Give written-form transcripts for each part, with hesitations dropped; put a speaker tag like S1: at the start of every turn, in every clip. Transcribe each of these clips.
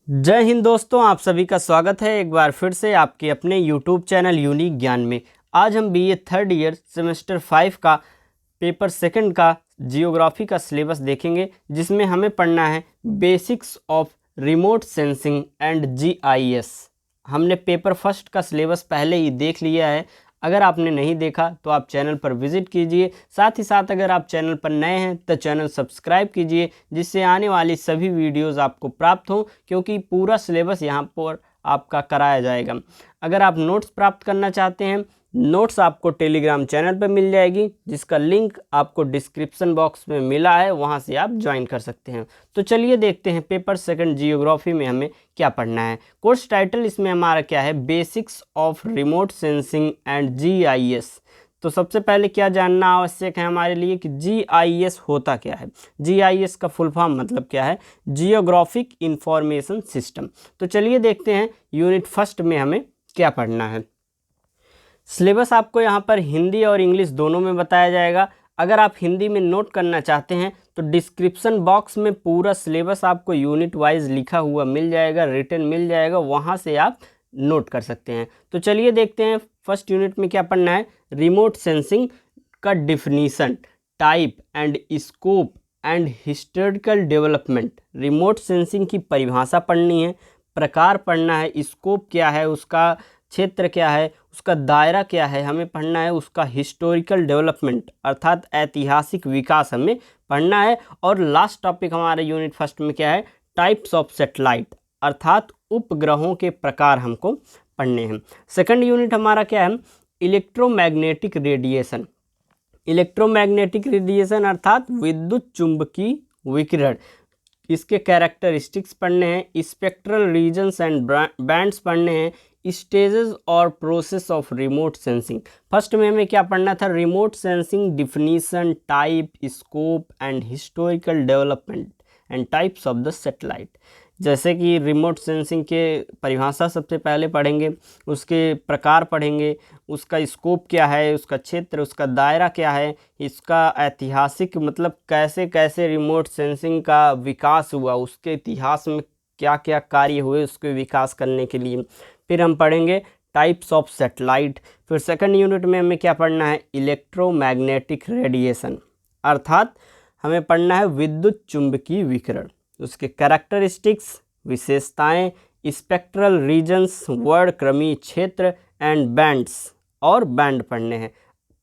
S1: जय हिंद दोस्तों, आप सभी का स्वागत है एक बार फिर से आपके अपने YouTube चैनल यूनिक ज्ञान में। आज हम बीए थर्ड ईयर सेमेस्टर 5 का पेपर सेकंड का जियोग्राफी का सिलेबस देखेंगे, जिसमें हमें पढ़ना है basics of remote sensing and GIS. हमने पेपर फर्स्ट का सिलेबस पहले ही देख लिया है। अगर आपने नहीं देखा तो आप चैनल पर विजिट कीजिए। साथ ही साथ अगर आप चैनल पर नए हैं तो चैनल सब्सक्राइब कीजिए, जिससे आने वाली सभी वीडियोस आपको प्राप्त हों, क्योंकि पूरा सिलेबस यहाँ पर आपका कराया जाएगा। अगर आप नोट्स प्राप्त करना चाहते हैं, नोट्स आपको टेलीग्राम चैनल पर मिल जाएगी, जिसका लिंक आपको डिस्क्रिप्शन बॉक्स में मिला है, वहाँ से आप ज्वाइन कर सकते हैं। तो चलिए देखते हैं पेपर सेकंड जियोग्राफी में हमें क्या पढ़ना है। कोर्स टाइटल इसमें हमारा क्या है, basics of remote sensing and GIS. तो सबसे पहले क्या जानना आवश्यक है हमारे लिए कि जीआईएस होता क्या है। जीआईएस का फुल फॉर्म मतलब क्या है, जियोग्राफिक इंफॉर्मेशन सिस्टम। तो चलिए देखते हैं यूनिट फर्स्ट में हमें क्या पढ़ना है। सिलेबस आपको यहाँ पर हिंदी और इंग्लिश दोनों में बताया जाएगा। अगर आप हिंदी में नोट करना चाहते हैं तो डिस्क्रिप्शन बॉक्स में पूरा सिलेबस आपको यूनिट वाइज लिखा हुआ मिल जाएगा, रिटन मिल जाएगा, वहाँ से आप नोट कर सकते हैं। तो चलिए देखते हैं फर्स्ट यूनिट में क्या पढ़ना है। रिमोट सेंसिंग का definition, type and scope and historical development. Remote sensing की परिभाषा पढ़नी है, प्रकार पढ़ना है, स्कोप क्या है, उसका क्षेत्र क्या है, उसका दायरा क्या है, हमें पढ़ना है। उसका हिस्टोरिकल डेवलपमेंट अर्थात ऐतिहासिक विकास हमें पढ़ना है। और लास्ट टॉपिक हमारे यूनिट फर्स्ट में क्या है, टाइप्स ऑफ सैटेलाइट अर्थात उपग्रहों के प्रकार हमको पढ़ने हैं। सेकंड यूनिट हमारा क्या है, इलेक्ट्रोमैग्नेटिक रेडिएशन। इलेक्ट्रोमैग्नेटिक रेडिएशन अर्थात विद्युत चुंबकीय विकिरण, इसके कैरेक्टरिस्टिक्स पढ़ने हैं। स्पेक्ट्रल रीजन्स एंड बैंड्स पढ़ने हैं। स्टेजेस और process of remote sensing. First में हमें क्या पढ़ना था, remote sensing definition, type, scope and historical development and types of the satellite. जैसे कि रिमोट सेंसिंग के परिभाषा सबसे पहले पढ़ेंगे, उसके प्रकार पढ़ेंगे, उसका स्कोप क्या है, उसका क्षेत्र, उसका दायरा क्या है, इसका ऐतिहासिक मतलब कैसे कैसे रिमोट सेंसिंग का विकास हुआ, उसके इतिहास में क्या क्या कार्य हुए उसके विकास करने के लिए। फिर हम पढ़ेंगे टाइप्स ऑफ सैटेलाइट। फिर सेकंड यूनिट में हमें क्या पढ़ना है, इलेक्ट्रोमैग्नेटिक रेडिएशन अर्थात हमें पढ़ना है विद्युत चुंबकीय विकिरण, उसके कैरेक्टरिस्टिक्स विशेषताएं, स्पेक्ट्रल रीजन्स वर्ड क्रमीय क्षेत्र एंड बैंड्स और बैंड पढ़ने हैं।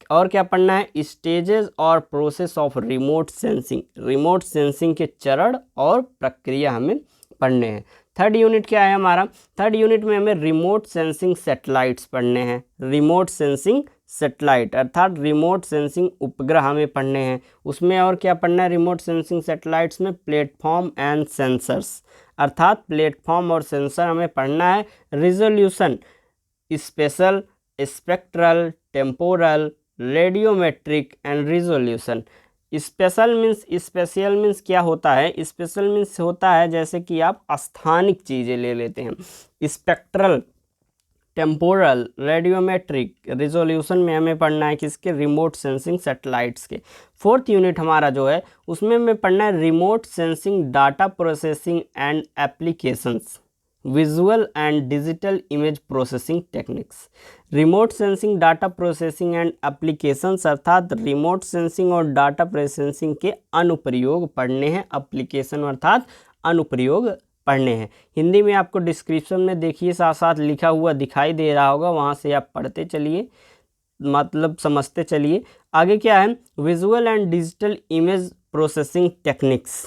S1: और क्या पढ़ना है, स्टेजेस और process of remote sensing, remote sensing के चरण और प्रक्रिया हमें पढ़ने हैं। थर्ड यूनिट क्या है हमारा, थर्ड यूनिट में हमें रिमोट सेंसिंग सैटेलाइट्स पढ़ने हैं। रिमोट सेंसिंग सैटेलाइट अर्थात रिमोट सेंसिंग उपग्रह हमें पढ़ने हैं। उसमें और क्या पढ़ना है, रिमोट सेंसिंग सैटेलाइट्स में प्लेटफॉर्म एंड सेंसर्स अर्थात प्लेटफॉर्म और सेंसर हमें पढ़ना है। Resolution, special, spectral, temporal, radiometric and resolution. Special means क्या होता है, स्पेशल मीन्स होता है जैसे कि आप स्थानिक चीज़ें ले लेते हैं। स्पेक्ट्रल, टेम्पोरल, रेडियोमेट्रिक, रिजोल्यूशन में हमें पढ़ना है किसके, रिमोट सेंसिंग सैटेलाइट्स के। फोर्थ यूनिट हमारा जो है उसमें हमें पढ़ना है remote sensing data processing and applications, visual and digital image processing techniques. Remote sensing data processing and applications अर्थात रिमोट सेंसिंग और डाटा प्रोसेसिंग के अनुप्रयोग पढ़ने हैं। एप्लीकेशन अर्थात अनुप्रयोग पढ़ने हैं। हिंदी में आपको डिस्क्रिप्शन में देखिए साथ साथ लिखा हुआ दिखाई दे रहा होगा, वहाँ से आप पढ़ते चलिए, मतलब समझते चलिए। आगे क्या है, visual and digital image processing techniques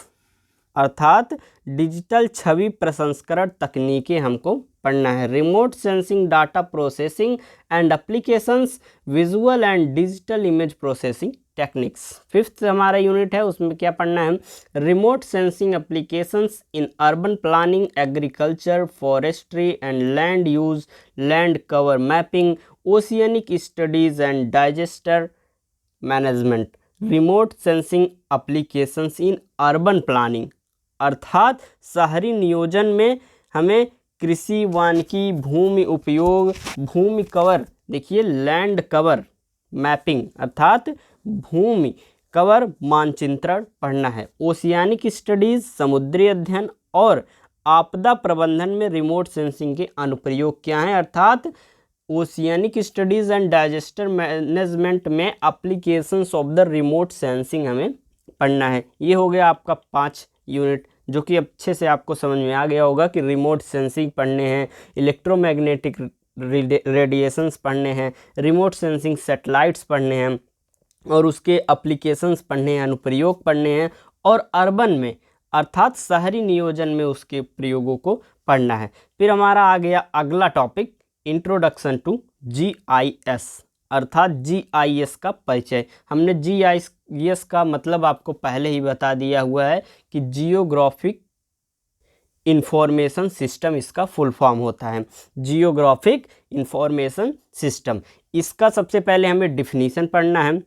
S1: अर्थात डिजिटल छवि प्रसंस्करण तकनीकें हमको पढ़ना है। Remote sensing data processing and applications, visual and digital image processing techniques. Fifth हमारा यूनिट है, उसमें क्या पढ़ना है, remote sensing applications in urban planning, agriculture, forestry and land use, land cover mapping, oceanic studies and digester management. Remote sensing applications in urban planning अर्थात शहरी नियोजन में हमें कृषि, वानिकी, भूमि उपयोग, भूमि कवर, देखिए लैंड कवर मैपिंग अर्थात भूमि कवर मानचित्रण पढ़ना है। ओशियानिक स्टडीज समुद्री अध्ययन और आपदा प्रबंधन में रिमोट सेंसिंग के अनुप्रयोग क्या हैं, अर्थात oceanic studies and disaster management में applications of the remote sensing हमें पढ़ना है। ये हो गया आपका 5 यूनिट, जो कि अच्छे से आपको समझ में आ गया होगा कि रिमोट सेंसिंग पढ़ने हैं, इलेक्ट्रोमैग्नेटिक रेडिएशंस पढ़ने हैं, रिमोट सेंसिंग सैटेलाइट्स पढ़ने हैं और उसके एप्लीकेशंस पढ़ने हैं, अनुप्रयोग पढ़ने हैं, और अर्बन में अर्थात शहरी नियोजन में उसके प्रयोगों को पढ़ना है। फिर हमारा आ गया अगला टॉपिक, इंट्रोडक्शन टू जीआईएस, अर्थात जीआईएस का परिचय। हमने जीआईएस का मतलब आपको पहले ही बता दिया हुआ है कि जियोग्राफिक इंफॉर्मेशन सिस्टम इसका फुल फॉर्म होता है, जियोग्राफिक इंफॉर्मेशन सिस्टम। इसका सबसे पहले हमें डिफिनीशन पढ़ना है,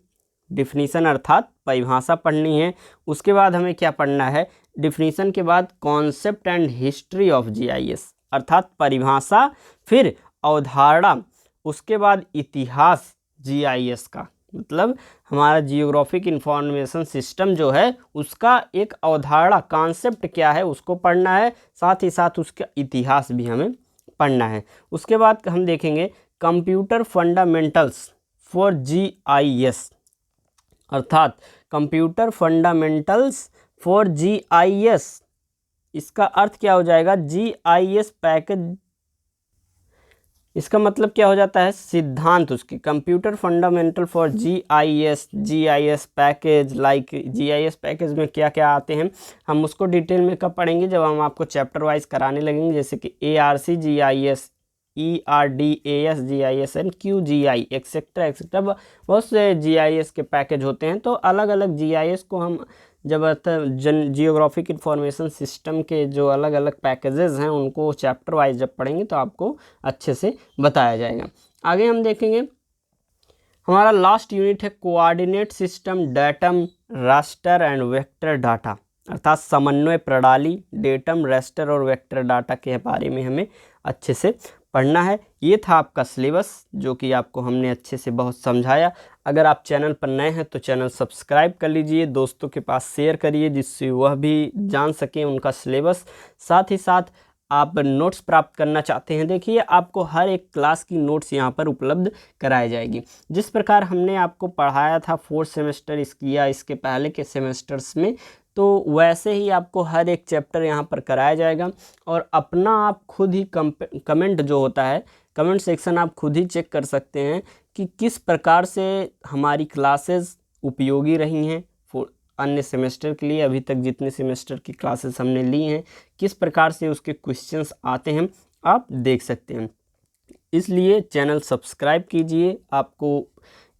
S1: डिफिनीशन अर्थात परिभाषा पढ़नी है। उसके बाद हमें क्या पढ़ना है, डिफिनीशन के बाद concept and history of GIS, अर्थात परिभाषा, फिर अवधारणा, उसके बाद इतिहास जीआईएस का, मतलब हमारा जियोग्राफिक इंफॉर्मेशन सिस्टम जो है उसका एक अवधारणा, कॉन्सेप्ट क्या है उसको पढ़ना है, साथ ही साथ उसका इतिहास भी हमें पढ़ना है। उसके बाद हम देखेंगे कंप्यूटर फंडामेंटल्स फॉर जीआईएस, अर्थात कंप्यूटर फंडामेंटल्स फॉर जीआईएस। इसका अर्थ क्या हो जाएगा, जीआईएस पैकेज, इसका मतलब क्या हो जाता है, सिद्धांत उसके, computer fundamental for GIS, GIS package, like GIS package में क्या क्या आते हैं हम उसको डिटेल में कब पढ़ेंगे, जब हम आपको चैप्टर वाइज कराने लगेंगे, जैसे कि ARC GIS, ERDAS GIS and QGI etcetera etcetera, बहुत से GIS के पैकेज होते हैं। तो अलग अलग GIS को हम जब जियोग्राफिक इंफॉर्मेशन सिस्टम के जो अलग अलग पैकेजेस हैं उनको चैप्टर वाइज जब पढ़ेंगे तो आपको अच्छे से बताया जाएगा। आगे हम देखेंगे हमारा लास्ट यूनिट है coordinate system, datum, raster and vector data, अर्थात समन्वय प्रणाली, डेटम, रास्टर और वेक्टर डाटा के बारे में हमें अच्छे से पढ़ना है। ये था आपका सिलेबस जो कि आपको हमने अच्छे से बहुत समझाया। अगर आप चैनल पर नए हैं तो चैनल सब्सक्राइब कर लीजिए, दोस्तों के पास शेयर करिए जिससे वह भी जान सकें उनका सिलेबस। साथ ही साथ आप नोट्स प्राप्त करना चाहते हैं, देखिए आपको हर एक क्लास की नोट्स यहाँ पर उपलब्ध कराई जाएगी। जिस प्रकार हमने आपको पढ़ाया था 4th सेमेस्टर इसकी या इसके पहले के सेमेस्टर्स में, तो वैसे ही आपको हर एक चैप्टर यहाँ पर कराया जाएगा। और अपना आप खुद ही कमेंट जो होता है, कमेंट सेक्शन आप खुद ही चेक कर सकते हैं कि किस प्रकार से हमारी क्लासेस उपयोगी रही हैं अन्य सेमेस्टर के लिए। अभी तक जितने सेमेस्टर की क्लासेस हमने ली हैं किस प्रकार से उसके क्वेश्चंस आते हैं आप देख सकते हैं। इसलिए चैनल सब्सक्राइब कीजिए, आपको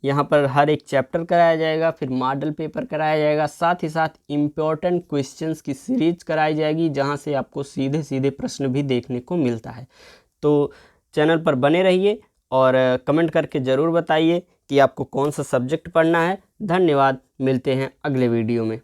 S1: यहाँ पर हर एक चैप्टर कराया जाएगा, फिर मॉडल पेपर कराया जाएगा, साथ ही साथ इम्पोर्टेंट क्वेश्चंस की सीरीज कराई जाएगी जहाँ से आपको सीधे सीधे प्रश्न भी देखने को मिलता है। तो चैनल पर बने रहिए और कमेंट करके ज़रूर बताइए कि आपको कौन सा सब्जेक्ट पढ़ना है। धन्यवाद, मिलते हैं अगले वीडियो में।